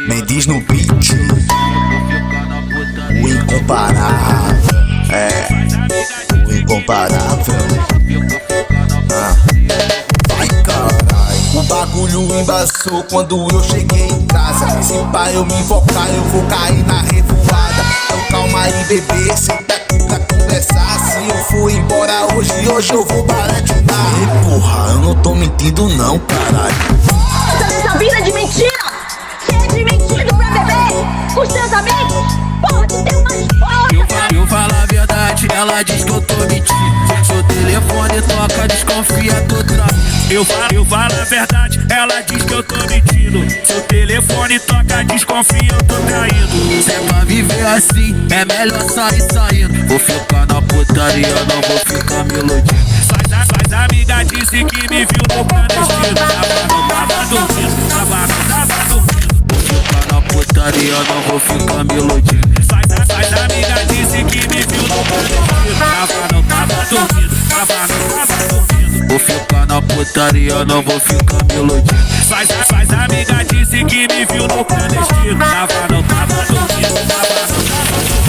Mendes no beat, o incomparável, o incomparável. Vai caralho, o bagulho embaçou quando eu cheguei em casa. Se pá eu me invocar, eu vou cair na revoada. Então calma aí bebê, senta aqui pra conversar. Se eu for embora hoje eu vou baratinar. E porra, eu não tô mentindo não, caralho. Essa vida de mentira! Cheia de mentido pra beber com os teus amigos! Porra, tu tem umas fotos! Eu falo a verdade, ela diz que eu tô mentindo. Seu telefone toca, desconfia, tô traindo. Eu falo a verdade, ela diz que eu tô mentindo. Seu telefone toca, desconfia, eu tô traindo. Se é pra viver assim, é melhor sair saindo. Vou ficar na putaria, não vou ficar me iludindo. Suas amigas disse que me viu no clandestino. Tava dormindo, tava dormindo. Vou ficar na putaria, não vou ficar me iludindo. Suas amigas disse que me viu no clandestino. Tava dormindo, tava dormindo. Vou ficar na putaria, não vou ficar me iludindo. Suas amigas disse que me viu no clandestino. Tava dormindo,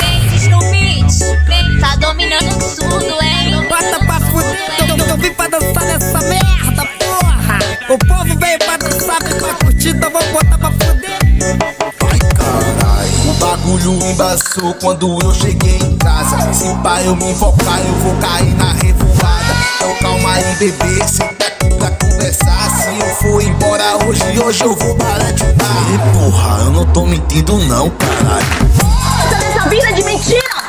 Mendes no beat, tá dominando tudo, hein? Bota pra fuder, eu vim pra dançar nessa merda, porra. O povo veio pra dançar, veio pra curtir, então vamos botar pra fuder. Vai caralho, o bagulho embaçou quando eu cheguei em casa. Se pá eu me invocar, eu vou cair na revoada. Então calma aí bebê, senta aqui pra conversar. Se eu for embora hoje eu vou baratinar. E porra, eu não tô mentindo não, caralho. Essa vida de mentira!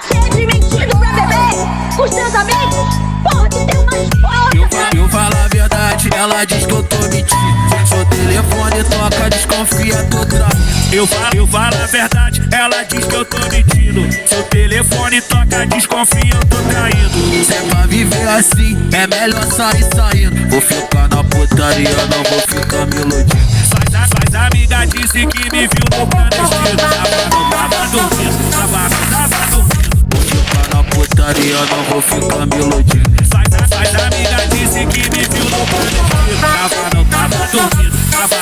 Cheia de mentido pra beber com os teus amigos! Porra, tu tem umas fotos! Eu falo a verdade, ela diz que eu tô mentindo. Seu telefone toca, desconfia, tô traindo. Eu falo a verdade, ela diz que eu tô mentindo. Seu telefone toca, desconfia, eu tô traindo. Se é pra viver assim, é melhor sair saindo. Vou ficar na putaria, não vou ficar me iludindo. Suas amigas disse que me viu no clandestino. Tava dormindo, tava dormindo. Vou ficar na putaria, não vou ficar me iludindo. Suas amigas disse que me viu no clandestino. Tava dormindo, tava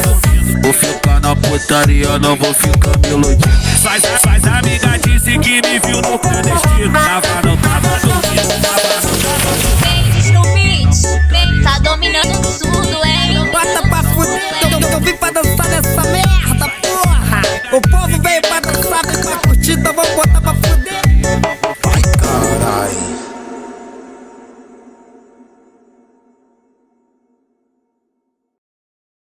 dormindo. Vou ficar na putaria, não vou ficar me iludindo. Suas amigas disse que me viu no clandestino. Tava